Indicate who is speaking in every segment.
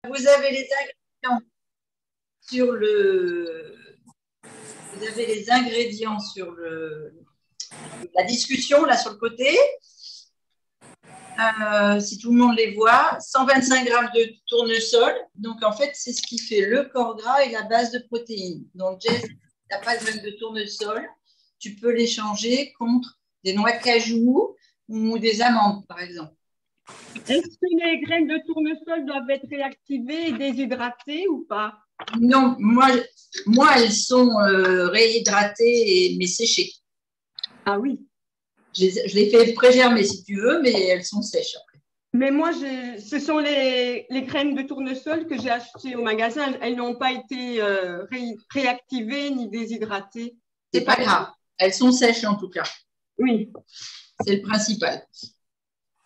Speaker 1: Vous avez les ingrédients sur le. Vous avez les ingrédients sur la discussion, là, sur le côté. Si tout le monde les voit, 125 grammes de tournesol. Donc, en fait, c'est ce qui fait le corps gras et la base de protéines. Donc, Jess, tu n'as pas de graines de tournesol. Tu peux les changer contre des noix de cajou ou des amandes, par exemple.
Speaker 2: Est-ce que les graines de tournesol doivent être réactivées et déshydratées ou pas?
Speaker 1: Non, moi elles sont réhydratées mais séchées.
Speaker 2: Ah oui.
Speaker 1: Je les fais pré-germer si tu veux, mais elles sont sèches après.
Speaker 2: Mais moi, ce sont les graines de tournesol que j'ai achetées au magasin. Elles n'ont pas été réactivées ni déshydratées.
Speaker 1: C'est pas grave. Elles sont sèches en tout cas.
Speaker 2: Oui.
Speaker 1: C'est le principal.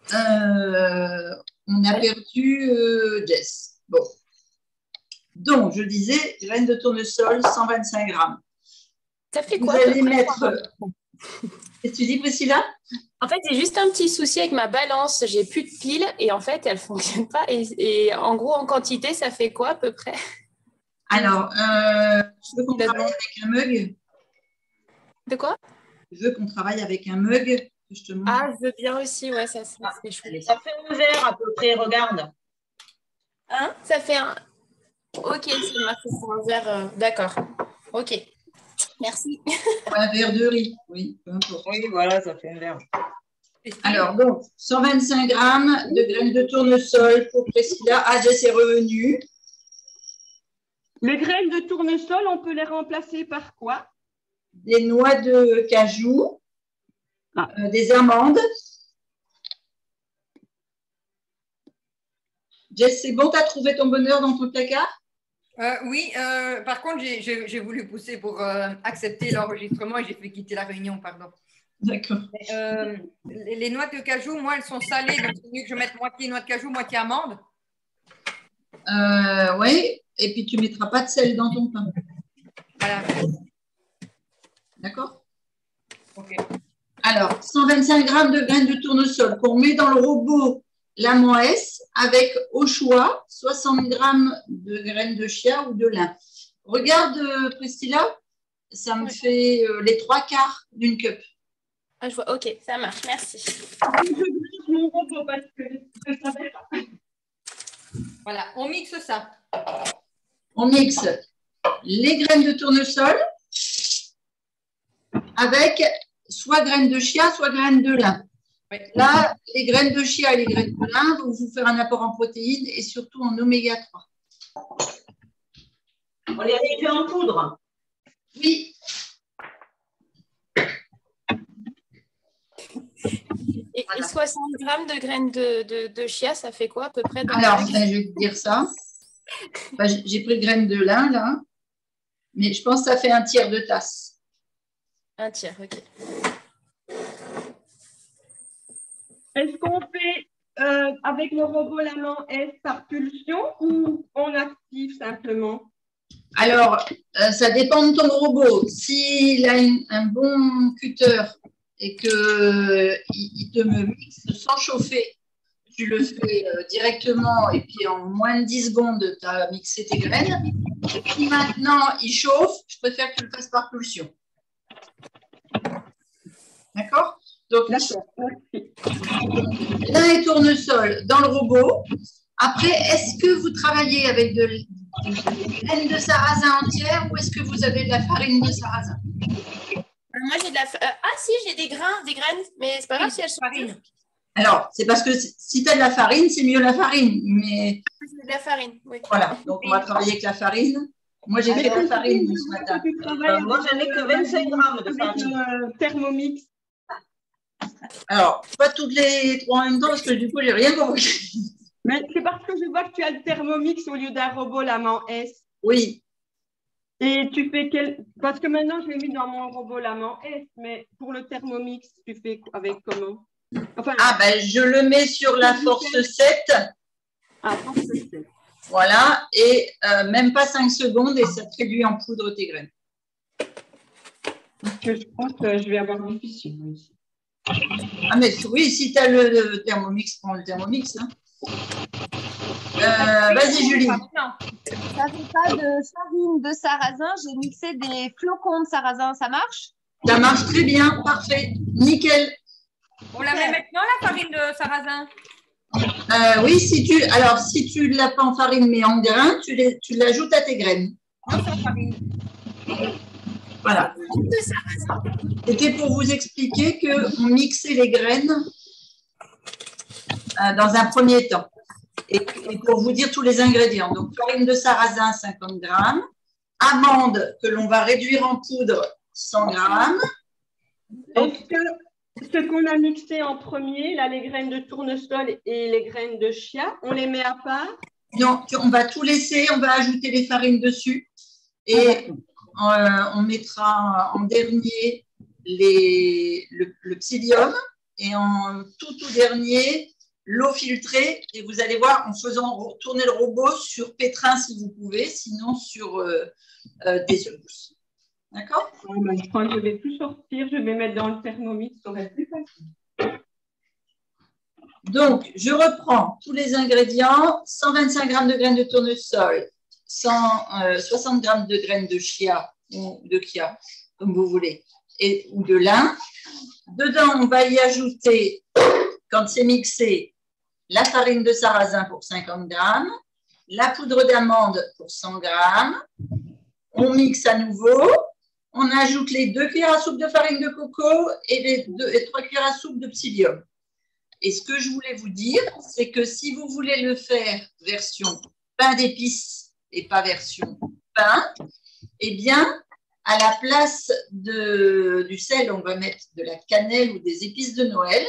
Speaker 1: On a perdu Jess. Bon. Donc, je disais, graines de tournesol, 125 grammes.
Speaker 3: Ça fait quoi?
Speaker 1: Vous allez mettre… Qu'est-ce que tu dis, Priscilla?
Speaker 3: En fait, j'ai juste un petit souci avec ma balance. J'ai plus de piles et en fait, elle ne fonctionne pas. Et en gros, en quantité, ça fait quoi à peu près?
Speaker 1: Alors, je veux qu'on travaille avec un mug.
Speaker 3: De quoi?
Speaker 1: Je veux qu'on travaille avec un mug. Je te montre.
Speaker 3: Ah, je veux bien aussi, ouais, ça c'est chouette.
Speaker 4: Ça fait un verre à peu près, regarde.
Speaker 3: Hein? Ça fait un… Ok, ça m'a fait un verre… D'accord. Ok. Merci.
Speaker 1: Un verre de riz, oui, peu importe.
Speaker 4: Oui, voilà, ça fait un verre.
Speaker 1: Alors, donc, 125 grammes de graines de tournesol pour Priscilla. Ah, Jess est revenue.
Speaker 2: Les graines de tournesol, on peut les remplacer par quoi?
Speaker 1: Des noix de cajou, des amandes. Jess, c'est bon, tu as trouvé ton bonheur dans ton placard?
Speaker 5: Oui, par contre, j'ai voulu pousser pour accepter l'enregistrement et j'ai fait quitter la réunion, pardon.
Speaker 1: D'accord.
Speaker 5: Les noix de cajou, moi, elles sont salées, donc c'est mieux que je mette moitié noix de cajou, moitié amande.
Speaker 1: Oui, et puis tu ne mettras pas de sel dans ton pain.
Speaker 5: Voilà.
Speaker 1: D'accord?
Speaker 5: Ok.
Speaker 1: Alors, 125 grammes de graines de tournesol qu'on met dans le robot l'amand S avec au choix 60 grammes de graines de chia ou de lin. Regarde, Priscilla, ça me fait les 3/4 d'une cup.
Speaker 3: Ah, je vois. Ok, ça marche. Merci.
Speaker 2: Mon robot parce que je ne savais pas.
Speaker 5: Voilà, on mixe ça.
Speaker 1: On mixe les graines de tournesol avec soit graines de chia, soit graines de lin.
Speaker 5: Oui.
Speaker 1: Là, les graines de chia et les graines de lin vont vous faire un apport en protéines et surtout en oméga 3.
Speaker 4: On les réduit en poudre.
Speaker 1: Oui.
Speaker 3: Et 60 grammes de graines de chia, ça fait quoi à peu près?
Speaker 1: Alors, je vais te dire ça. J'ai pris de graines de lin, là. Mais je pense que ça fait un tiers de tasse.
Speaker 3: Un tiers, ok.
Speaker 2: Est-ce qu'on fait avec le robot l'amand S par pulsion ou on active simplement?
Speaker 1: Alors, ça dépend de ton robot. S'il a un bon cutter et qu'il te mixe sans chauffer, tu le fais directement et puis en moins de 10 secondes, tu as mixé tes graines. Et puis maintenant, il chauffe, je préfère que tu le fasses par pulsion. D'accord? Donc, lin et tournesol dans le robot. Après, est-ce que vous travaillez avec des graines de sarrasin entières ou est-ce que vous avez de la farine de sarrasin?
Speaker 3: Moi, j'ai de la… ah si, j'ai des graines, mais c'est pas grave si elles sont dures.
Speaker 1: Alors, c'est parce que si tu as de la farine, c'est mieux la farine. Mais…
Speaker 3: C'est de la farine, oui.
Speaker 1: Voilà, donc on va travailler avec la farine. Moi, j'ai fait de la farine ce matin.
Speaker 4: Moi, j'en ai que 25 grammes de farine.
Speaker 2: Thermomix.
Speaker 1: Alors, pas toutes les trois en même temps parce que du coup, j'ai rien compris.
Speaker 2: Mais c'est parce que je vois que tu as le Thermomix au lieu d'un robot l'amand S.
Speaker 1: Oui.
Speaker 2: Et tu fais quel… Parce que maintenant, je l'ai mis dans mon robot l'amand S, mais pour le Thermomix, tu fais avec comment? Enfin,
Speaker 1: ben, je le mets sur la force 7.
Speaker 2: Ah, force 7.
Speaker 1: Voilà, et même pas 5 secondes et ça te réduit en poudre tes graines.
Speaker 2: Parce que je pense que je vais avoir difficile aussi.
Speaker 1: Ah, mais oui, si tu as le Thermomix, prends le Thermomix. Hein. Vas-y, Julie.
Speaker 5: Non.
Speaker 6: Ça fait pas de farine de sarrasin. J'ai mixé des flocons de sarrasin. Ça marche?
Speaker 1: Ça marche très bien, parfait, nickel.
Speaker 5: On la met maintenant, la farine de sarrasin?
Speaker 1: Oui, si tu ne l'as pas en farine mais en grains, tu l'ajoutes à tes graines.
Speaker 5: Non, c'est en farine.
Speaker 1: Voilà. C'était pour vous expliquer qu'on mixait les graines dans un premier temps. Et pour vous dire tous les ingrédients. Donc, farine de sarrasin, 50 grammes. Amandes que l'on va réduire en poudre, 100 grammes.
Speaker 2: Est-ce que ce qu'on a mixé en premier, là, les graines de tournesol et les graines de chia, on les met à part?
Speaker 1: Non, on va tout laisser, on va ajouter les farines dessus. Et on mettra en dernier le psyllium et en tout dernier l'eau filtrée. Et vous allez voir en faisant tourner le robot sur pétrin si vous pouvez, sinon sur des œufs. D'accord?
Speaker 2: Je crois que je ne vais plus sortir, je vais mettre dans le Thermomix, ça aurait plus facile.
Speaker 1: Donc, je reprends tous les ingrédients. 125 g de graines de tournesol, 60 g de graines de chia ou de chia, comme vous voulez, ou de lin. Dedans, on va y ajouter, quand c'est mixé, la farine de sarrasin pour 50 g, la poudre d'amande pour 100 g. On mixe à nouveau. On ajoute les 2 cuillères à soupe de farine de coco et les 3 cuillères à soupe de psyllium. Et ce que je voulais vous dire, c'est que si vous voulez le faire version pain d'épices et pas version pain, eh bien, à la place du sel, on va mettre de la cannelle ou des épices de Noël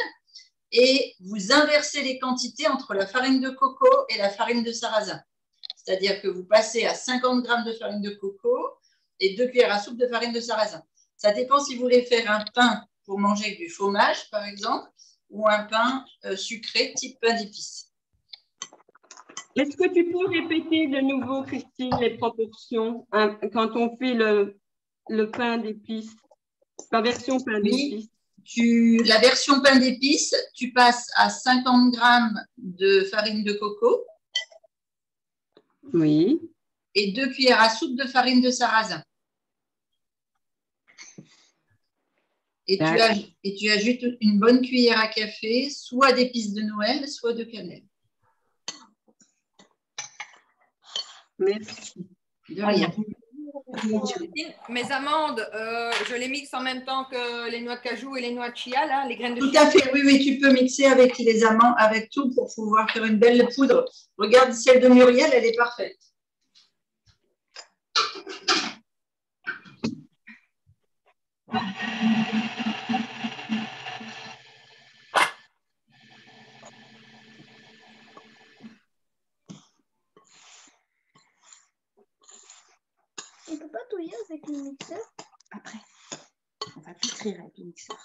Speaker 1: et vous inversez les quantités entre la farine de coco et la farine de sarrasin. C'est-à-dire que vous passez à 50 g de farine de coco et 2 cuillères à soupe de farine de sarrasin. Ça dépend si vous voulez faire un pain pour manger avec du fromage, par exemple, ou un pain sucré type pain d'épices.
Speaker 2: Est-ce que tu peux répéter de nouveau, Christine, les proportions quand on fait le pain d'épices, la version pain d'épices?
Speaker 1: La version pain d'épices, tu passes à 50 g de farine de coco.
Speaker 2: Oui.
Speaker 1: Et 2 cuillères à soupe de farine de sarrasin. Et tu ajoutes une bonne cuillère à café, soit d'épices de Noël, soit de cannelle.
Speaker 2: Merci.
Speaker 1: De rien.
Speaker 5: Mes amandes, je les mixe en même temps que les noix de cajou et les noix de chia, là, les graines de
Speaker 1: Tout
Speaker 5: chia.
Speaker 1: à fait, oui, tu peux mixer avec les amandes, avec tout pour pouvoir faire une belle poudre. Regarde, celle de Muriel, elle est parfaite.
Speaker 6: On ne peut pas touiller avec le mixeur? Après, on va filtrer avec le mixeur.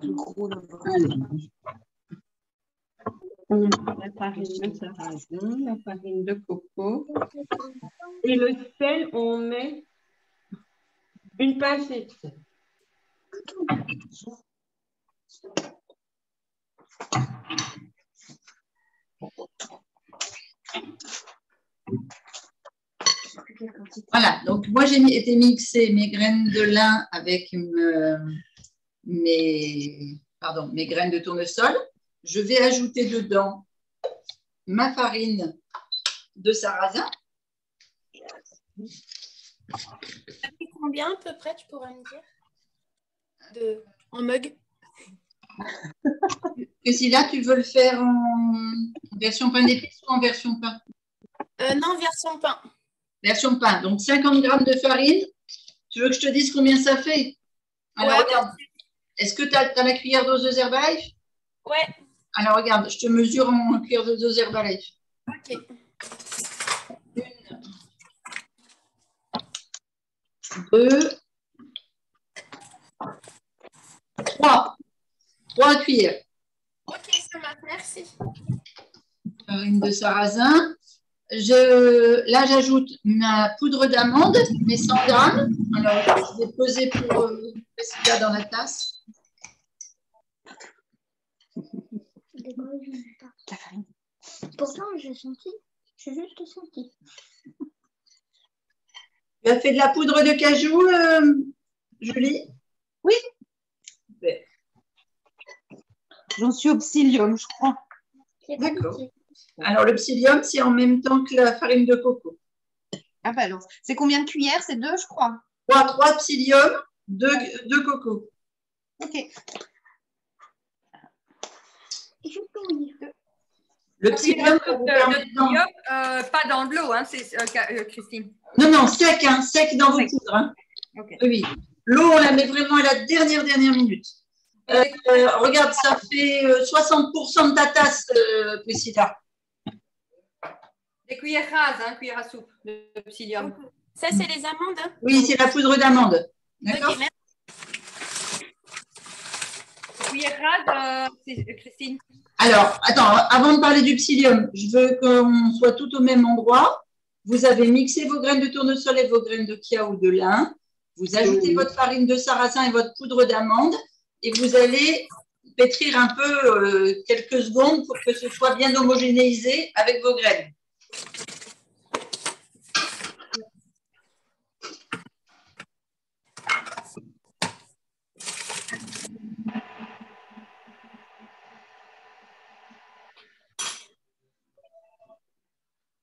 Speaker 6: Le gros
Speaker 2: La farine de sarrasin, la farine de coco. Et le sel, on met une pincée de sel.
Speaker 1: Voilà, donc moi j'ai été mixer mes graines de lin avec mes graines de tournesol. Je vais ajouter dedans ma farine de sarrasin.
Speaker 3: Combien à peu près, tu pourrais me dire en mug?
Speaker 1: Et si là, tu veux le faire en version pain d'épices ou en version pain?
Speaker 3: Non, version pain.
Speaker 1: Version pain. Donc, 50 g de farine. Tu veux que je te dise combien ça fait? Alors,
Speaker 3: ouais,
Speaker 1: regarde. Est-ce que tu as la cuillère doseuse Herbalife?
Speaker 3: Ouais.
Speaker 1: Alors, regarde, je te mesure en cuillère doseuse Herbalife.
Speaker 3: Ok.
Speaker 1: 1, 2, 3. 3 cuillères.
Speaker 3: Ok, ça marche, merci.
Speaker 1: Farine de sarrasin. Là, j'ajoute ma poudre d'amande, mes 100 grammes. Alors, je vais peser pour mettre ça dans la tasse.
Speaker 6: Pourtant, j'ai senti. J'ai juste senti.
Speaker 1: Tu as fait de la poudre de cajou, Julie?
Speaker 7: Oui.
Speaker 1: Super.
Speaker 7: J'en suis au psyllium, je crois.
Speaker 1: D'accord. Alors, le psyllium, c'est en même temps que la farine de coco.
Speaker 7: Ah bah alors, c'est combien de cuillères? C'est 2, je crois.
Speaker 1: 3 psyllium, 2 coco.
Speaker 7: Ok.
Speaker 6: Je peux lire.
Speaker 1: Le psyllium,
Speaker 5: Le psyllium, pas dans de l'eau, hein, Christine.
Speaker 1: Non, sec, hein, sec dans vos poudres. Hein.
Speaker 5: Okay.
Speaker 1: Oui. L'eau, on la met vraiment à la dernière minute. Regarde, ça fait 60% de ta tasse, Priscilla.
Speaker 5: Des cuillères rases, hein, cuillères à soupe de psyllium.
Speaker 3: Ça, c'est les amandes, hein?
Speaker 1: Oui, c'est la poudre d'amande. D'accord.
Speaker 3: Okay,
Speaker 5: Cuillères rases, Christine.
Speaker 1: Alors, attends, avant de parler du psyllium, je veux qu'on soit tout au même endroit. Vous avez mixé vos graines de tournesol et vos graines de chia ou de lin. Vous ajoutez votre farine de sarrasin et votre poudre d'amande et vous allez pétrir un peu quelques secondes pour que ce soit bien homogénéisé avec vos graines.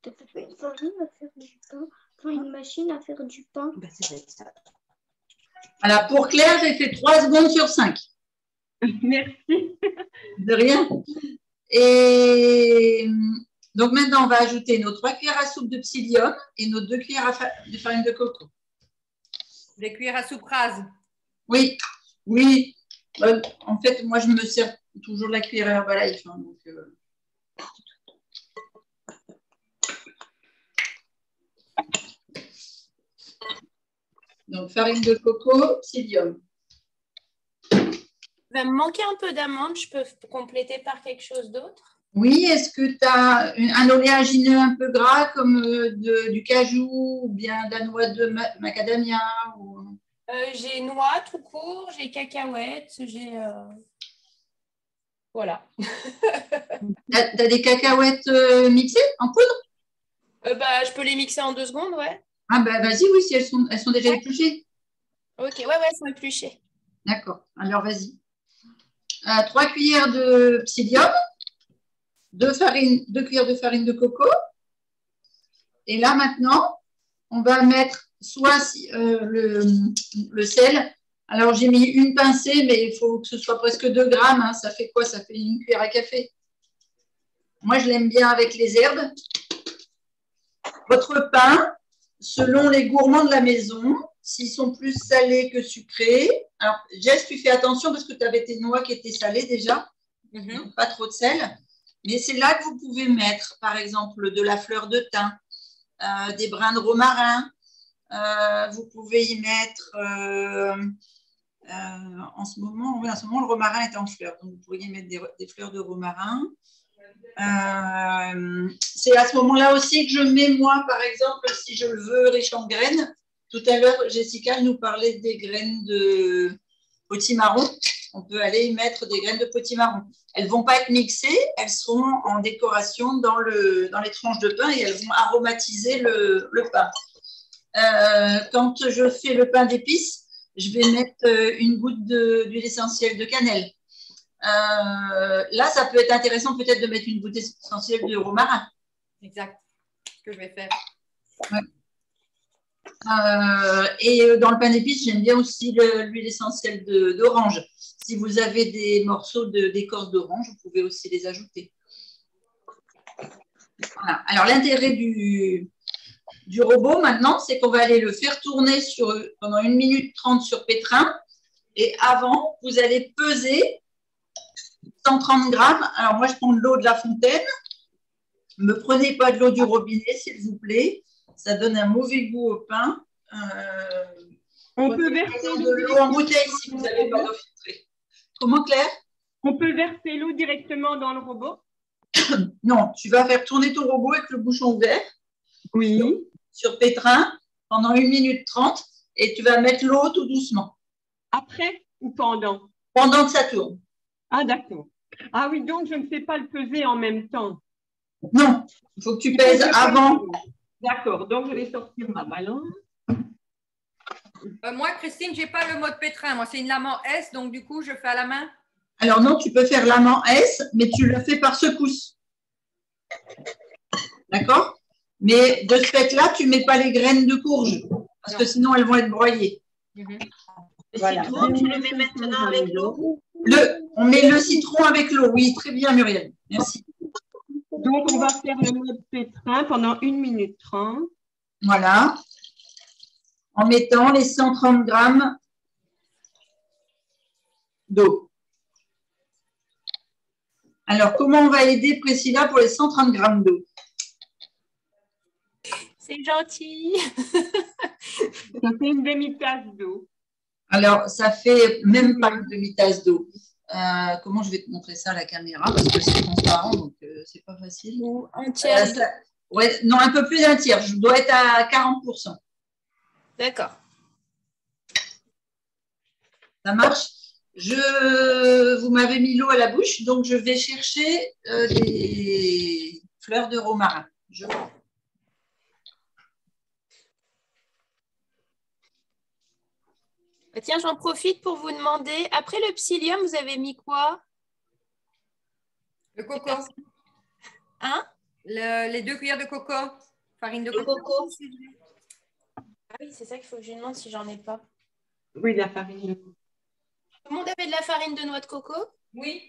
Speaker 6: Tu as fait une farine à faire du pain, enfin une machine à faire du pain.
Speaker 7: Bah, c'est ça.
Speaker 1: Voilà, pour Claire, j'ai fait 3 secondes sur 5.
Speaker 2: Merci.
Speaker 1: De rien. Et donc maintenant, on va ajouter nos 3 cuillères à soupe de psyllium et nos 2 cuillères de farine de coco.
Speaker 5: Des cuillères à soupe rases.
Speaker 1: Oui. En fait, moi, je me sers toujours de la cuillère Herbalife. Hein, donc, farine de coco, psyllium.
Speaker 3: Il va me manquer un peu d'amandes. Je peux compléter par quelque chose d'autre?
Speaker 1: Oui, est-ce que tu as un oléagineux un peu gras comme du cajou ou bien de la noix de macadamia ou...
Speaker 3: J'ai noix tout court, j'ai cacahuètes, j'ai... Voilà.
Speaker 1: Tu as des cacahuètes mixées en poudre?
Speaker 3: Je peux les mixer en 2 secondes, ouais.
Speaker 1: Ah bah vas-y, oui, si elles sont déjà épluchées.
Speaker 3: Ok, ouais, elles sont épluchées.
Speaker 1: D'accord, alors vas-y. 3 cuillères de psyllium, 2 cuillères de farine de coco. Et là, maintenant, on va mettre soit le sel. Alors, j'ai mis une pincée, mais il faut que ce soit presque 2 grammes. Hein. Ça fait quoi? Ça fait une cuillère à café. Moi, je l'aime bien avec les herbes. Votre pain, selon les gourmands de la maison, s'ils sont plus salés que sucrés. Alors, Jess, tu fais attention parce que tu avais tes noix qui étaient salées déjà. Donc, pas trop de sel. Mais c'est là que vous pouvez mettre, par exemple, de la fleur de thym, des brins de romarin. Vous pouvez y mettre, en ce moment, le romarin est en fleurs. Donc, vous pourriez mettre des fleurs de romarin. C'est à ce moment-là aussi que je mets, moi, par exemple, si je le veux, riche en graines. Tout à l'heure, Jessica nous parlait des graines de potimarron. On peut aller y mettre des graines de potimarron. Elles ne vont pas être mixées, elles seront en décoration dans les tranches de pain et elles vont aromatiser le pain. Quand je fais le pain d'épices, je vais mettre une goutte d'huile essentielle de cannelle. Là, ça peut être intéressant peut-être de mettre une goutte essentielle de romarin.
Speaker 5: Exact, ce que je vais faire.
Speaker 1: Ouais. Et dans le pain d'épices, j'aime bien aussi l'huile essentielle d'orange. Si vous avez des morceaux d'écorce d'orange, vous pouvez aussi les ajouter. Voilà. Alors, l'intérêt du robot maintenant, c'est qu'on va aller le faire tourner pendant 1 minute 30 sur pétrin. Et avant, vous allez peser 130 grammes. Alors, moi, je prends de l'eau de la fontaine. Ne me prenez pas de l'eau du robinet, s'il vous plaît. Ça donne un mauvais goût au pain.
Speaker 2: On peut verser
Speaker 1: de l'eau en bouteille si vous n'avez pas d'eau filtrée. Comment, Claire?
Speaker 2: On peut verser l'eau directement dans le robot?
Speaker 1: Non, tu vas faire tourner ton robot avec le bouchon ouvert.
Speaker 2: Oui.
Speaker 1: Sur pétrin pendant 1 minute 30 et tu vas mettre l'eau tout doucement.
Speaker 2: Après ou pendant?
Speaker 1: Pendant que ça tourne.
Speaker 2: Ah, d'accord. Ah oui, donc je ne fais pas le peser en même temps.
Speaker 1: Non, il faut que tu pèses avant.
Speaker 2: D'accord, donc je vais sortir ma balance.
Speaker 5: Moi, Christine, je n'ai pas le mode pétrin. Moi, c'est une lame en S, donc du coup, je fais à la main.
Speaker 1: Alors non, tu peux faire lame en S, mais tu le fais par secousse. D'accord? Mais de ce fait-là, tu ne mets pas les graines de courge, parce que sinon, elles vont être broyées.
Speaker 4: Le
Speaker 2: Voilà.
Speaker 4: citron, tu le mets maintenant avec l'eau.
Speaker 1: On met le citron avec l'eau. Oui, très bien, Muriel. Merci.
Speaker 2: Donc, on va faire le mode pétrin pendant 1 minute 30.
Speaker 1: Voilà. En mettant les 130 grammes d'eau. Alors, comment on va aider Priscilla pour les 130 grammes d'eau?
Speaker 3: C'est gentil.
Speaker 2: Ça fait une demi-tasse d'eau.
Speaker 1: Alors, ça fait même pas une demi-tasse d'eau. Comment je vais te montrer ça à la caméra? Parce que c'est transparent, donc c'est pas facile.
Speaker 3: Ou un tiers.
Speaker 1: Ouais, non, un peu plus d'un tiers. Je dois être à 40%.
Speaker 3: D'accord.
Speaker 1: Ça marche? Vous m'avez mis l'eau à la bouche, donc je vais chercher des fleurs de romarin.
Speaker 3: Tiens, j'en profite pour vous demander, après le psyllium, vous avez mis quoi?
Speaker 5: Le coco.
Speaker 3: Hein?
Speaker 5: Les 2 cuillères de coco. Farine de coco.
Speaker 3: Ah oui, c'est ça qu'il faut que je lui demande si j'en ai pas.
Speaker 2: Oui, la farine de coco.
Speaker 3: Tout le monde avait de la farine de noix de coco?
Speaker 5: Oui.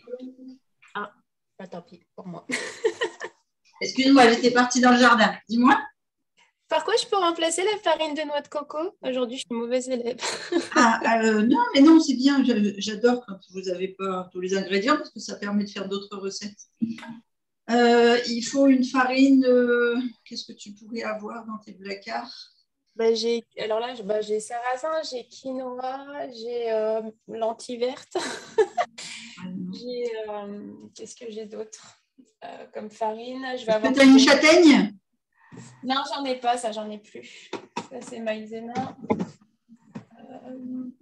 Speaker 3: Ah, bah, tant pis pour moi.
Speaker 1: Excuse-moi, j'étais partie dans le jardin. Dis-moi.
Speaker 3: Par quoi je peux remplacer la farine de noix de coco? Aujourd'hui, je suis mauvaise élève.
Speaker 1: Non, mais non, c'est bien. J'adore quand vous n'avez pas tous les ingrédients parce que ça permet de faire d'autres recettes. Il faut une farine. Qu'est-ce que tu pourrais avoir dans tes placards?
Speaker 3: Alors là, j'ai sarrasin, j'ai quinoa, j'ai lentilles vertes. Qu'est-ce que j'ai d'autre comme farine?
Speaker 1: Est-ce que tu as une châtaigne?
Speaker 3: Non, j'en ai pas, ça, j'en ai plus. Ça, c'est maïzena.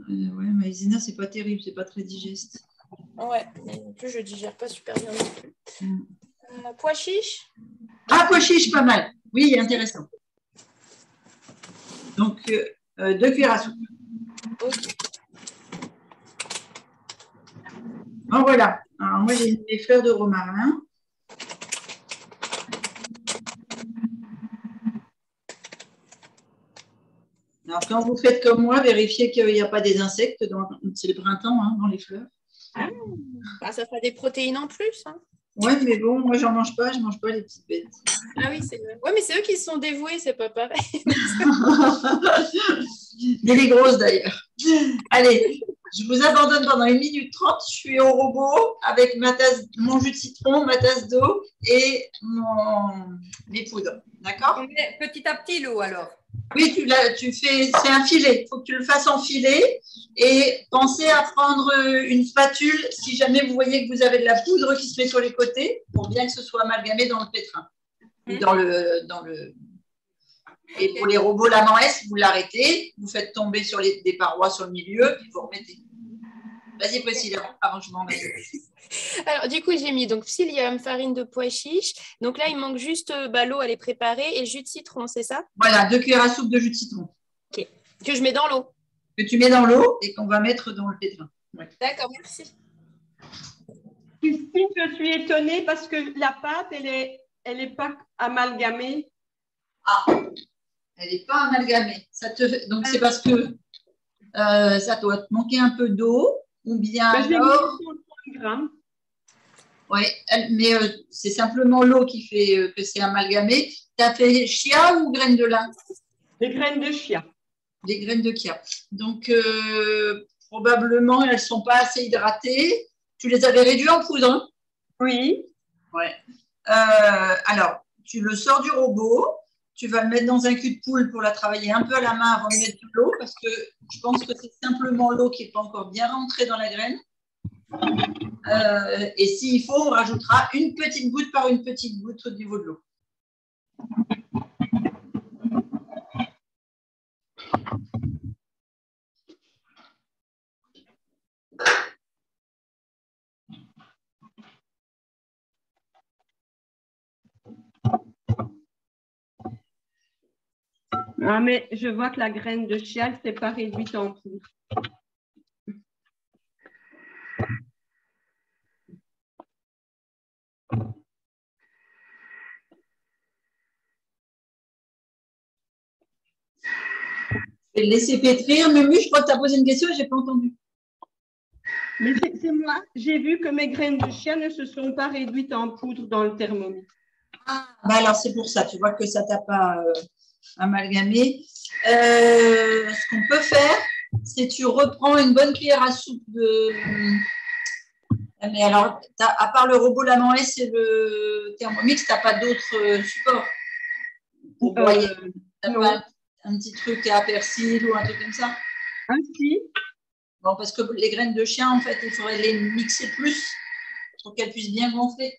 Speaker 1: Ouais, maïzena, c'est pas terrible, c'est pas très digeste.
Speaker 3: Ouais, mais en plus, je digère pas super bien non plus. Pois chiche?
Speaker 1: Ah, pois chiche, pas mal. Oui, intéressant. Donc, 2 cuillères à soupe.
Speaker 3: Okay.
Speaker 1: Bon, voilà. Alors, moi, j'ai mes fleurs de romarin. Alors, quand vous faites comme moi, vérifiez qu'il n'y a pas des insectes. C'est le printemps dans les fleurs.
Speaker 3: Ah, ça fait des protéines en plus. Hein.
Speaker 1: Oui, mais bon, moi, j'en mange pas. Je ne mange pas les petites bêtes.
Speaker 3: Ah oui, c'est vrai. Ouais, mais c'est eux qui se sont dévoués, c'est pas pareil.
Speaker 1: Les grosses, d'ailleurs. Allez, je vous abandonne pendant 1 minute 30. Je suis au robot avec mon jus de citron, ma tasse d'eau et mes poudres. D'accord?
Speaker 5: On met petit à petit l'eau, alors.
Speaker 1: Oui, c'est un filet. Il faut que tu le fasses en filet et pensez à prendre une spatule si jamais vous voyez que vous avez de la poudre qui se met sur les côtés pour bien que ce soit amalgamé dans le pétrin. Et pour les robots lame S, vous l'arrêtez, vous faites tomber sur des parois sur le milieu, puis vous remettez. Vas-y, Priscilla, avant que je m'en mette.
Speaker 3: Alors, du coup, j'ai mis donc psyllium, farine de pois chiche. Donc là, il manque juste l'eau à les préparer et jus de citron, c'est ça?
Speaker 1: Voilà, 2 cuillères à soupe de jus de citron.
Speaker 3: Ok. Que je mets dans l'eau.
Speaker 1: Que tu mets dans l'eau et qu'on va mettre dans le pétrin. Ouais.
Speaker 3: D'accord, merci.
Speaker 2: Christine, je suis étonnée parce que la pâte, elle est pas amalgamée.
Speaker 1: Ah, elle n'est pas amalgamée. Donc, c'est parce que ça doit te manquer un peu d'eau ou bien alors… Oui, mais c'est simplement l'eau qui fait que c'est amalgamé. Tu as fait chia ou graines de lin?
Speaker 2: Des graines de chia.
Speaker 1: Des graines de chia. Donc, probablement, elles ne sont pas assez hydratées. Tu les avais réduites en poudre, hein?
Speaker 2: Oui.
Speaker 1: Ouais. Alors, tu le sors du robot. Tu vas le mettre dans un cul de poule pour la travailler un peu à la main avant de mettre de l'eau parce que je pense que c'est simplement l'eau qui n'est pas encore bien rentrée dans la graine. Et s'il faut, on rajoutera une petite goutte par une petite goutte au niveau de l'eau.
Speaker 2: Ah, mais je vois que la graine de chia, c'est pas réduite en poudre.
Speaker 1: Je vais le laisser pétrir. Mumu, je crois que tu as posé une question et je n'ai pas entendu.
Speaker 2: Mais c'est moi, j'ai vu que mes graines de chia ne se sont pas réduites en poudre dans le thermomètre.
Speaker 1: Ah, bah alors c'est pour ça. Tu vois que ça t'a pas amalgamé. Ce qu'on peut faire, c'est tu reprends une bonne cuillère à soupe de. Mais alors, à part le robot Maman S et le Thermomix, tu n'as pas d'autres supports pour broyer. Tu n'as pas un petit truc à persil ou un truc comme ça?
Speaker 2: Ah, si.
Speaker 1: Bon, parce que les graines de chien, en fait, il faudrait les mixer plus pour qu'elles puissent bien gonfler.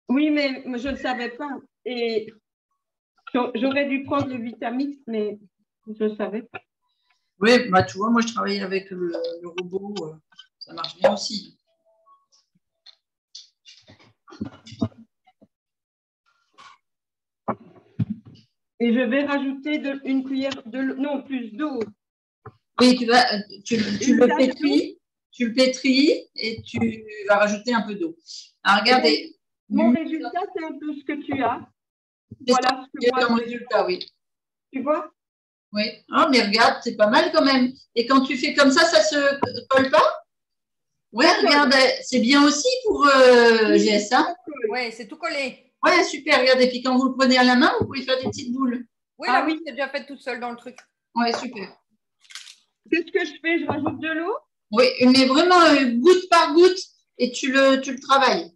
Speaker 2: Oui, mais je ne savais pas. Et j'aurais dû prendre le Vitamix, mais je ne savais pas.
Speaker 1: Oui, bah, tu vois, moi, je travaille avec le robot. Ça marche bien aussi.
Speaker 2: Et je vais rajouter une cuillère non, plus d'eau.
Speaker 1: Oui, tu le pétris. Tu le pétris et tu vas rajouter un peu d'eau. Alors, regardez.
Speaker 2: Mon résultat, c'est un peu ce que tu as. Voilà ce que moi,
Speaker 1: ton résultat, oui.
Speaker 2: Tu vois?
Speaker 1: Oui. Oh, mais regarde, c'est pas mal quand même. Et quand tu fais comme ça se colle pas? Oui, regarde, c'est bien aussi pour GS1.
Speaker 5: Oui, c'est tout collé.
Speaker 1: Oui, super, regarde. Et puis quand vous le prenez à la main, vous pouvez faire des petites boules.
Speaker 5: Oui, la boule, c'est déjà faite toute seule dans le truc.
Speaker 1: Oui, super.
Speaker 2: Qu'est-ce que je fais? Je rajoute de l'eau?
Speaker 1: Oui, mais vraiment goutte par goutte et tu le travailles.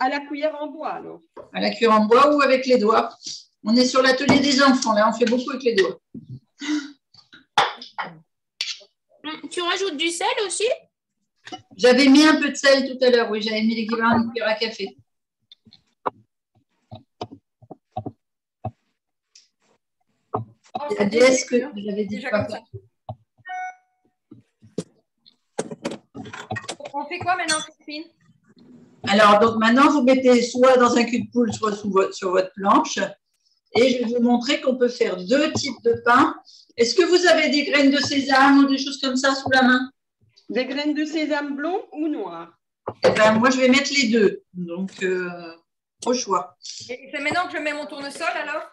Speaker 2: À la cuillère en bois, alors?
Speaker 1: À la cuillère en bois ou avec les doigts. On est sur l'atelier des enfants, là, on fait beaucoup avec les doigts.
Speaker 3: Tu rajoutes du sel aussi?
Speaker 1: J'avais mis un peu de sel tout à l'heure, oui, j'avais mis l'équivalent d'une cuillère à café. La DS que j'avais dit pas faire.
Speaker 5: On fait quoi maintenant, Christine?
Speaker 1: Alors, donc maintenant, vous mettez soit dans un cul de poule, soit sur votre planche. Et je vais vous montrer qu'on peut faire 2 types de pain. Est-ce que vous avez des graines de sésame ou des choses comme ça sous la main?
Speaker 2: Des graines de sésame blond ou noir?
Speaker 1: Eh ben, moi, je vais mettre les deux. Donc, au choix.
Speaker 5: Et c'est maintenant que je mets mon tournesol, alors?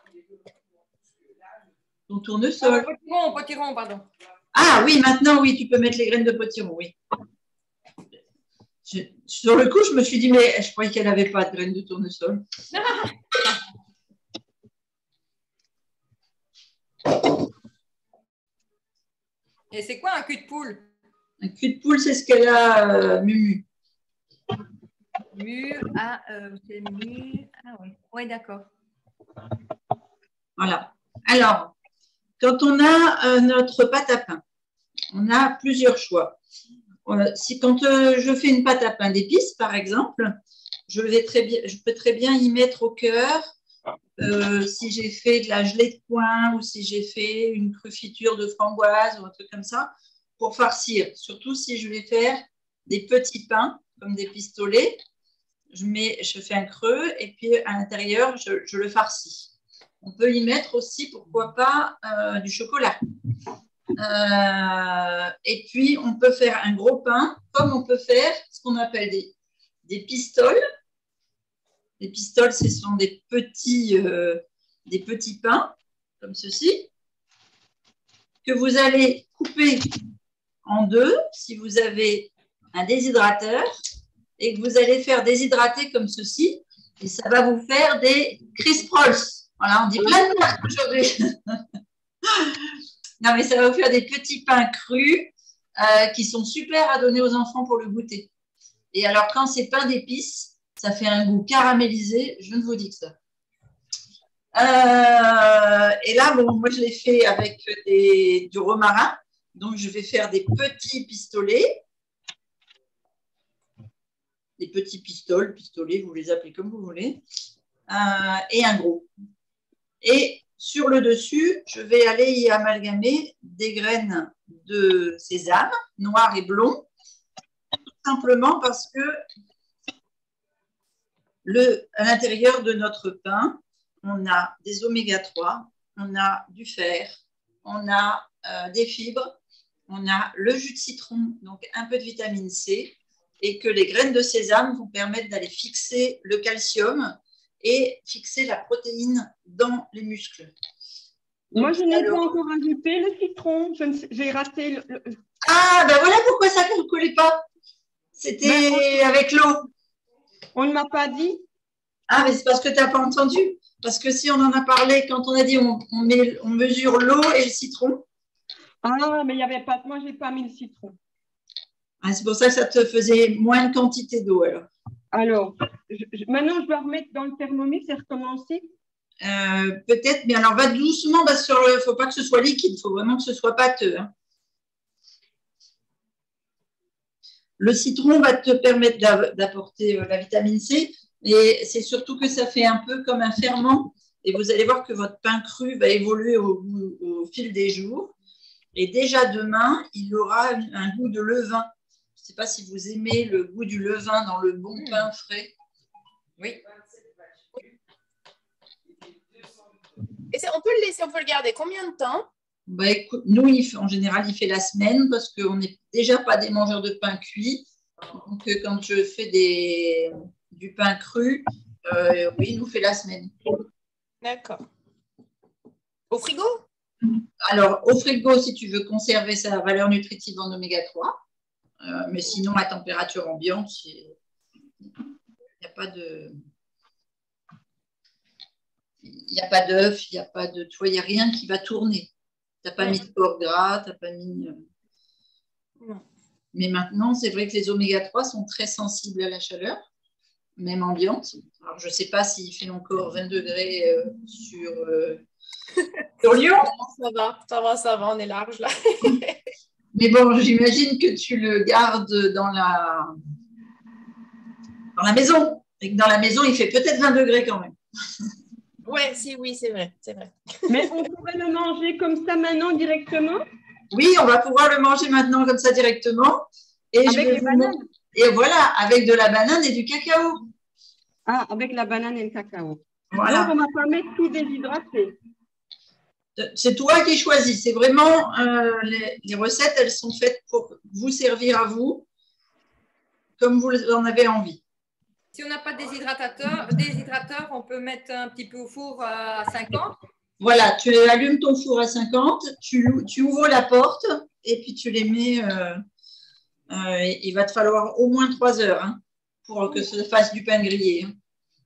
Speaker 1: Ton tournesol.
Speaker 5: Potiron, pardon.
Speaker 1: Ah oui, maintenant, oui, tu peux mettre les graines de potiron, oui. Sur le coup, je me suis dit, mais je croyais qu'elle n'avait pas de graines de tournesol.
Speaker 5: Et c'est quoi un cul de poule?
Speaker 1: Un cul de poule, c'est ce qu'elle a, Mumu.
Speaker 5: C'est mu. Ah oui, ouais, d'accord.
Speaker 1: Voilà. Alors, quand on a notre pâte à pain, on a plusieurs choix. Quand je fais une pâte à pain d'épices, par exemple, je peux très bien y mettre au cœur si j'ai fait de la gelée de coin ou si j'ai fait une confiture de framboise ou un truc comme ça, pour farcir. Surtout si je vais faire des petits pains, comme des pistolets, je fais un creux et puis à l'intérieur, je le farcis. On peut y mettre aussi, pourquoi pas, du chocolat. Et puis, on peut faire un gros pain, comme on peut faire ce qu'on appelle des pistoles. Les pistoles, ce sont des petits pains, comme ceci, que vous allez couper en deux si vous avez un déshydrateur et que vous allez faire déshydrater comme ceci. Et ça va vous faire des crisp rolls. Voilà, on dit plein de marques aujourd'hui. Non, mais ça va vous faire des petits pains crus qui sont super à donner aux enfants pour le goûter. Et alors, quand c'est pain d'épices, ça fait un goût caramélisé. Je ne vous dis que ça. Et là, bon, moi, je l'ai fait avec du romarin. Donc, je vais faire des petits pistolets. Des petits pistolets, vous les appelez comme vous voulez. Et un gros. Et sur le dessus, je vais aller y amalgamer des graines de sésame, noir et blond, tout simplement parce que à l'intérieur de notre pain, on a des oméga 3 on a du fer, on a des fibres, on a le jus de citron, donc un peu de vitamine C, et que les graines de sésame vont permettre d'aller fixer le calcium et fixer la protéine dans les muscles.
Speaker 2: Moi, je n'ai pas encore ajouté le citron. J'ai raté le...
Speaker 1: Ah, ben voilà pourquoi ça ne collait pas. C'était avec l'eau.
Speaker 2: On ne m'a pas dit.
Speaker 1: Ah, mais c'est parce que tu n'as pas entendu. Parce que si on en a parlé, quand on a dit on mesure l'eau et le citron.
Speaker 2: Ah, mais il n'y avait pas... Moi, je n'ai pas mis le citron.
Speaker 1: Ah, c'est pour ça que ça te faisait moins de quantité d'eau, alors.
Speaker 2: Alors, maintenant, je dois remettre dans le thermomètre et recommencer.
Speaker 1: Peut-être, mais alors va doucement, parce qu'il ne faut pas que ce soit liquide, il faut vraiment que ce soit pâteux. Hein. Le citron va te permettre d'apporter la vitamine C, et c'est surtout que ça fait un peu comme un ferment, et vous allez voir que votre pain cru va évoluer au fil des jours, et déjà demain, il aura un goût de levain. Je ne sais pas si vous aimez le goût du levain dans le bon pain frais.
Speaker 5: Oui.
Speaker 3: Et on peut le laisser, on peut le garder combien de temps?
Speaker 1: Bah, écoute, nous, en général, il fait la semaine parce qu'on n'est déjà pas des mangeurs de pain cuit. Donc, quand je fais du pain cru, oui, il nous fait la semaine.
Speaker 3: D'accord. Au frigo?
Speaker 1: Alors, au frigo, si tu veux conserver sa valeur nutritive en oméga 3. Mais sinon, à température ambiante, il n'y a pas de... Il n'y a pas d'œuf, il n'y a pas de... Tu vois, il n'y a rien qui va tourner. Tu n'as pas mis de porc gras, tu n'as pas mis... Mais maintenant, c'est vrai que les oméga 3 sont très sensibles à la chaleur, même ambiante. Alors, je ne sais pas s'il fait encore 20 degrés sur Lyon.
Speaker 3: Ça va, on est large là.
Speaker 1: Mais bon, j'imagine que tu le gardes dans la maison. Et que dans la maison, il fait peut-être 20 degrés quand même.
Speaker 3: Oui, c'est vrai.
Speaker 2: Mais on pourrait le manger comme ça maintenant directement?
Speaker 1: Oui, on va pouvoir le manger maintenant comme ça directement. Et
Speaker 2: avec les bananes?
Speaker 1: Et voilà, avec de la banane et du cacao.
Speaker 2: Ah, avec la banane et le cacao.
Speaker 1: Voilà.
Speaker 2: Donc, on ne va pas mettre tout déshydraté.
Speaker 1: C'est toi qui choisis. C'est vraiment, les recettes, elles sont faites pour vous servir à vous, comme vous en avez envie.
Speaker 5: Si on n'a pas de déshydrateur, on peut mettre un petit peu au four à 50.
Speaker 1: Voilà, tu allumes ton four à 50, tu ouvres la porte et puis tu les mets. Il va te falloir au moins 3 heures hein, pour que ça fasse du pain grillé. Hein.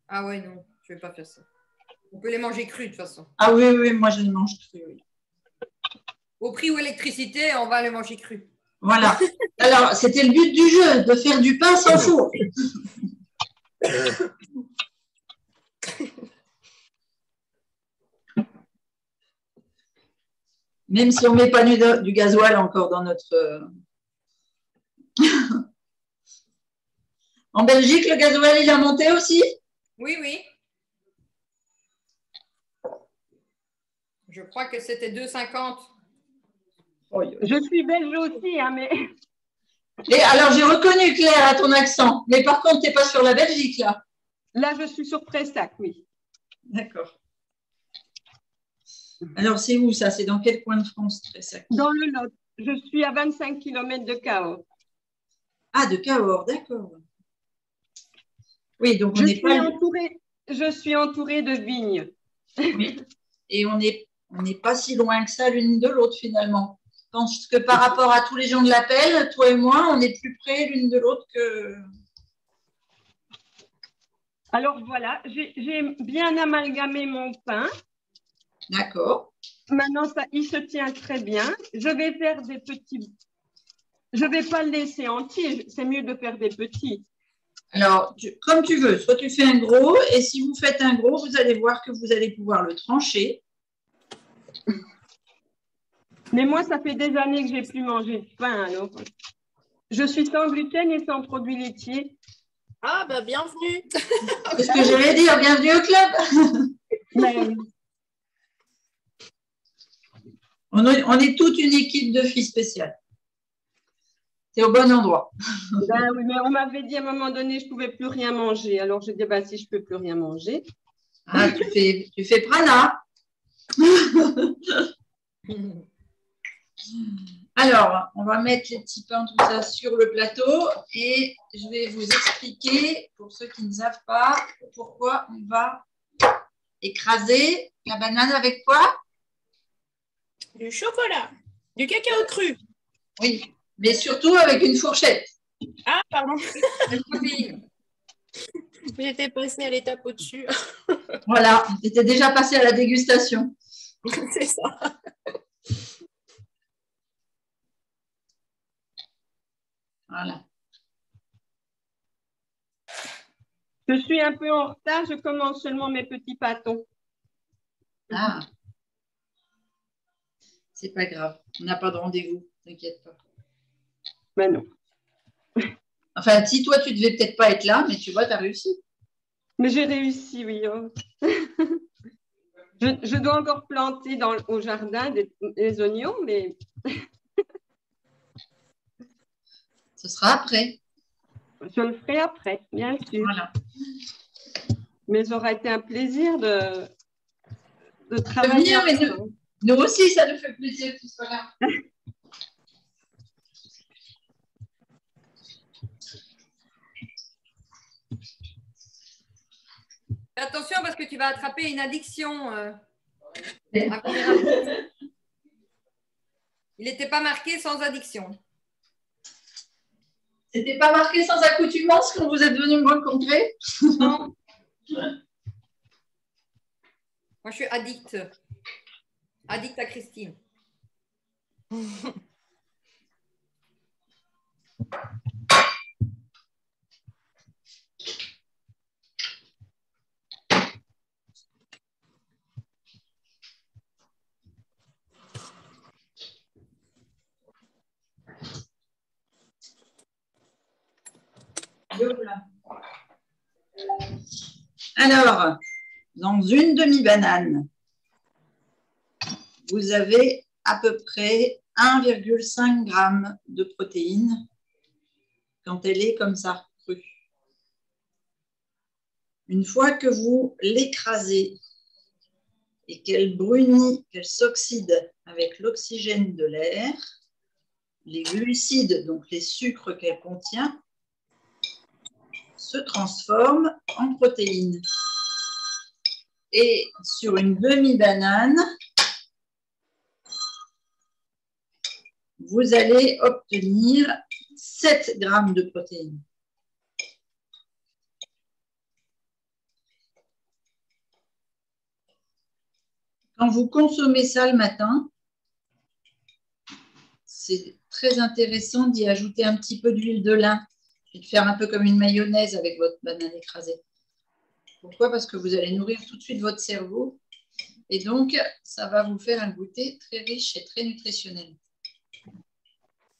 Speaker 5: Ah ouais, non, je ne vais pas faire ça. On peut les manger crus de toute façon.
Speaker 1: Ah oui, moi je les mange crus. Oui.
Speaker 5: Au prix où électricité, on va les manger crus.
Speaker 1: Voilà. Alors, c'était le but du jeu, de faire du pain sans four. Même si on ne met pas du gasoil encore dans notre... En Belgique, le gasoil, il a monté aussi?
Speaker 5: Oui. Je crois que c'était 2,50.
Speaker 2: Je suis belge aussi, hein, mais...
Speaker 1: Et alors, j'ai reconnu, Claire, à ton accent. Mais par contre, tu n'es pas sur la Belgique, là.
Speaker 2: Là, je suis sur Pressac, oui.
Speaker 1: D'accord. Alors, c'est où ça? C'est dans quel coin de France, Pressac?
Speaker 2: Dans le Lot. Je suis à 25 km de Cahors.
Speaker 1: Ah, de Cahors, d'accord. Oui, donc on n'est pas...
Speaker 2: Je suis entourée de vignes.
Speaker 1: Oui. Et on n'est pas si loin que ça l'une de l'autre, finalement. Je pense que par rapport à tous les gens de l'appel, toi et moi, on est plus près l'une de l'autre que...
Speaker 2: Alors voilà, j'ai bien amalgamé mon pain.
Speaker 1: D'accord.
Speaker 2: Maintenant, il se tient très bien. Je vais faire des petits... Je ne vais pas le laisser entier. C'est mieux de faire des petits.
Speaker 1: Alors, comme tu veux. Soit tu fais un gros, et si vous faites un gros, vous allez voir que vous allez pouvoir le trancher.
Speaker 2: Mais moi, ça fait des années que je n'ai plus mangé de pain. Alors. Je suis sans gluten et sans produits laitiers.
Speaker 3: Ah, bah bienvenue.
Speaker 1: C'est ce que j'allais dire. Bienvenue au club.
Speaker 2: Mais...
Speaker 1: On est toute une équipe de filles spéciales. C'est au bon endroit.
Speaker 2: Ben oui, mais on m'avait dit à un moment donné, je ne pouvais plus rien manger. Alors, je dis, bah, si je ne peux plus rien manger.
Speaker 1: Ah, tu fais prana. Alors, on va mettre les petits pains, tout ça sur le plateau et je vais vous expliquer, pour ceux qui ne savent pas, pourquoi on va écraser la banane avec quoi?
Speaker 3: Du chocolat, du cacao cru.
Speaker 1: Oui, mais surtout avec une fourchette.
Speaker 3: Ah, pardon.
Speaker 5: Oui.
Speaker 3: J'étais passée à l'étape au-dessus.
Speaker 1: Voilà, tu étais déjà passé à la dégustation.
Speaker 3: C'est ça.
Speaker 1: Voilà.
Speaker 2: Je suis un peu en retard, je commence seulement mes petits pâtons.
Speaker 1: Ah, c'est pas grave, on n'a pas de rendez-vous, t'inquiète pas.
Speaker 2: Ben non.
Speaker 1: Enfin, si toi, tu devais peut-être pas être là, mais tu vois, tu as réussi.
Speaker 2: Mais j'ai réussi, oui. Oh. Je dois encore planter au jardin des oignons, mais
Speaker 1: Ce sera après.
Speaker 2: je le ferai après, bien sûr.
Speaker 1: Voilà.
Speaker 2: Mais ça aura été un plaisir de
Speaker 1: De
Speaker 2: travailler
Speaker 1: venir, mais
Speaker 2: ensemble.
Speaker 1: nous aussi, ça nous fait plaisir que tu sois là.
Speaker 5: Fais attention parce que tu vas attraper une addiction.
Speaker 1: Ouais.
Speaker 5: À combien Il n'était pas marqué sans addiction.
Speaker 1: C'était pas marqué sans accoutumance quand vous êtes venu me rencontrer?
Speaker 5: Non. Moi, je suis addict. Addict à Christine.
Speaker 1: Alors, dans une demi-banane, vous avez à peu près 1,5 g de protéines quand elle est comme ça, crue. Une fois que vous l'écrasez et qu'elle brunit, qu'elle s'oxyde avec l'oxygène de l'air, les glucides, donc les sucres qu'elle contient, se transforment en protéines. Et sur une demi-banane, vous allez obtenir 7 g de protéines. Quand vous consommez ça le matin, c'est très intéressant d'y ajouter un petit peu d'huile de lin et de faire un peu comme une mayonnaise avec votre banane écrasée. Pourquoi? Parce que vous allez nourrir tout de suite votre cerveau et donc ça va vous faire un goûter très riche et très nutritionnel.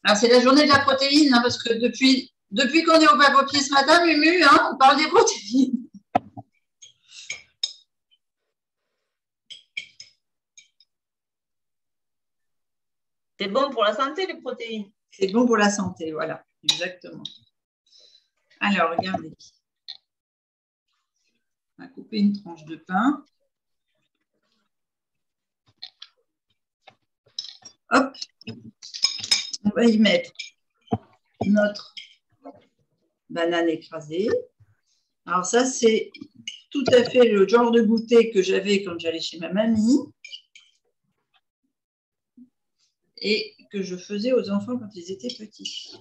Speaker 1: Alors c'est la journée de la protéine hein, parce que depuis qu'on est au papier ce matin, Mumu, hein, on parle des protéines.
Speaker 4: C'est bon pour la santé, les protéines.
Speaker 1: C'est bon pour la santé, voilà, exactement. Alors, regardez. On va couper une tranche de pain. Hop. On va y mettre notre banane écrasée. Alors ça, c'est tout à fait le genre de goûter que j'avais quand j'allais chez ma mamie. Et que je faisais aux enfants quand ils étaient petits.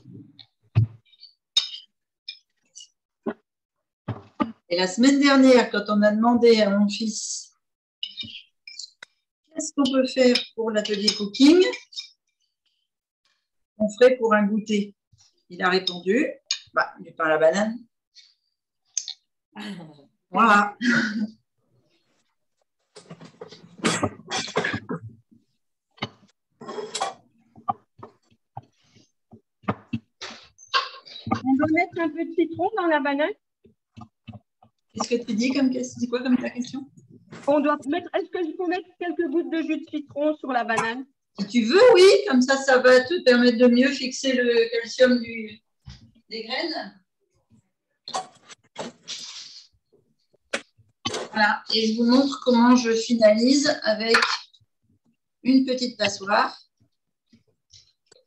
Speaker 1: Et la semaine dernière, quand on a demandé à mon fils qu'est-ce qu'on peut faire pour l'atelier cooking, on ferait pour un goûter. Il a répondu, du pain à la banane. Voilà.
Speaker 2: On doit mettre un peu de citron dans la banane.
Speaker 1: Qu'est-ce que tu dis c'est quoi comme ta question?
Speaker 2: On doit mettre. Est-ce que je peux mettre quelques gouttes de jus de citron sur la banane?
Speaker 1: Si tu veux, oui, comme ça va te permettre de mieux fixer le calcium des graines. Voilà, et je vous montre comment je finalise avec une petite passoire,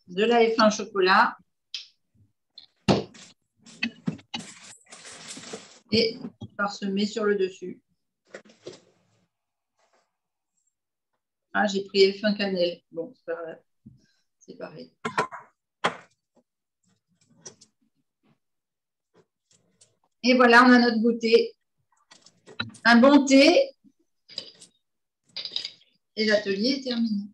Speaker 1: de la F1 chocolat et parsemer sur le dessus. Ah, j'ai pris F1 cannelle. Bon, c'est pas grave. C'est pareil. Et voilà, on a notre goûter. Un bon thé. Et l'atelier est terminé.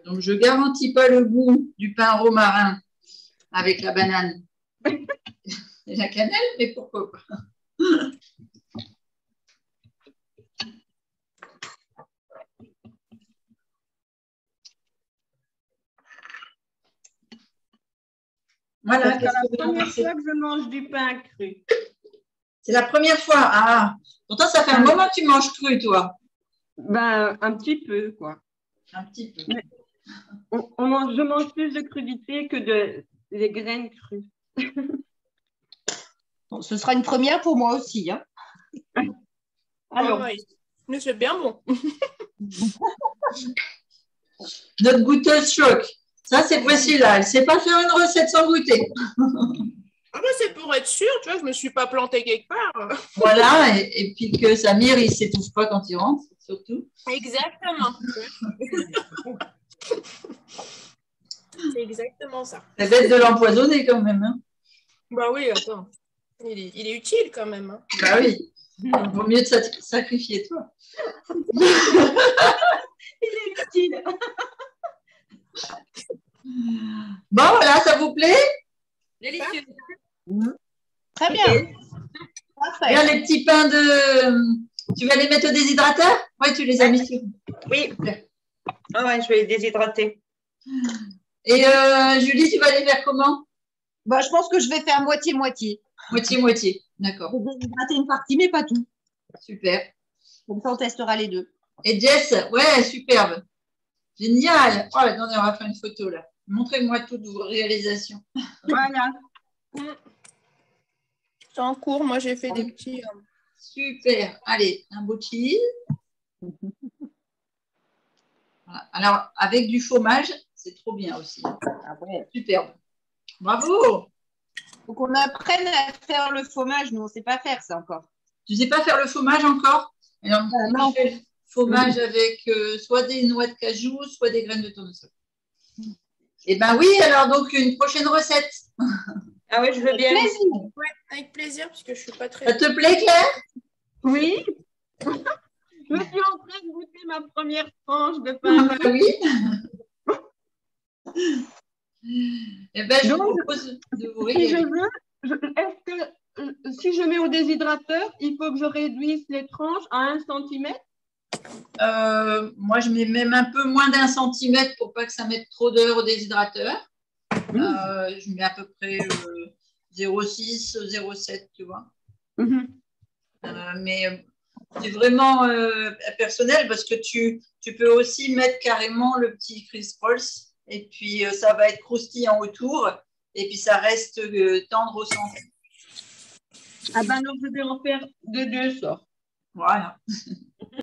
Speaker 1: Donc, je ne garantis pas le goût du pain romarin avec la banane et la cannelle, mais pourquoi pas. Voilà.
Speaker 2: C'est la première fois que je mange du pain cru.
Speaker 1: C'est la première fois. Ah, pourtant, ça fait un moment que tu manges cru, toi.
Speaker 2: Ben, un petit peu, quoi.
Speaker 1: Un petit peu.
Speaker 2: Mais je mange plus de crudité que des graines crues.
Speaker 7: Bon, ce sera une première pour moi aussi. Hein.
Speaker 2: Alors,
Speaker 3: mais c'est bien bon.
Speaker 1: Notre goûteuse choc. Ça, c'est Priscilla. Elle ne sait pas faire une recette sans goûter.
Speaker 3: Ah bah c'est pour être sûr, tu vois, je ne me suis pas plantée quelque part.
Speaker 1: Voilà, et puis que Samir, il ne s'étouffe pas quand il rentre, surtout.
Speaker 3: Exactement. C'est exactement ça.
Speaker 1: C'est bête de l'empoisonner quand même. Hein.
Speaker 3: Bah oui, attends. Il est utile quand même. Hein.
Speaker 1: Bah oui. Vaut mieux te sacrifier toi.
Speaker 7: Il est utile.
Speaker 1: Bon, voilà, ça vous plaît?
Speaker 5: Délicieux.
Speaker 7: Très bien. Parfait.
Speaker 1: Regarde les petits pains de... Tu vas les mettre au déshydrateur? Oui, tu les as mis sur...
Speaker 4: Oui. Ah ouais, je vais les déshydrater.
Speaker 1: Et Julie, tu vas les faire comment?
Speaker 7: Bah, je pense que je vais faire moitié-moitié.
Speaker 1: Moitié-moitié, d'accord.
Speaker 7: Je vais déshydrater une partie, mais pas tout.
Speaker 1: Super.
Speaker 7: Comme ça, on testera les deux.
Speaker 1: Et Jess, ouais, superbe. Génial. Oh, attendez, on va faire une photo là. Montrez-moi toutes vos réalisations.
Speaker 2: voilà.
Speaker 3: C'est en cours, moi j'ai fait des petits...
Speaker 1: Super. Allez, un beau cheese. Voilà. Alors, avec du fromage, c'est trop bien aussi.
Speaker 7: Ah ouais.
Speaker 1: Superbe. Bravo.
Speaker 7: Faut qu'on apprenne à faire le fromage. Nous, on ne sait pas faire ça encore.
Speaker 1: Tu ne sais pas faire le fromage encore? Alors, moi,
Speaker 7: non.
Speaker 1: je fais le fromage avec soit des noix de cajou, soit des graines de tournesol. Eh bien oui, alors donc une prochaine recette.
Speaker 4: Ah oui, je veux bien.
Speaker 3: Ouais, avec plaisir, parce que je ne suis pas très...
Speaker 1: Ça te plaît, Claire?
Speaker 2: Oui. Je suis en train de goûter ma première tranche de pain.
Speaker 1: Oui. Eh bien, je vous propose de vous
Speaker 2: Si je
Speaker 1: régaler.
Speaker 2: veux, est-ce que si je mets au déshydrateur, il faut que je réduise les tranches à 1 centimètre?
Speaker 1: Moi, je mets même un peu moins d'1 centimètre pour pas que ça mette trop d'heures au déshydrateur. Je mets à peu près 0,6, 0,7, tu vois. Mais c'est vraiment personnel parce que tu peux aussi mettre carrément le petit Chris Rolls et puis ça va être croustillant autour et puis ça reste tendre au centre.
Speaker 2: Ah ben non, je vais en faire de deux sortes.
Speaker 1: Voilà.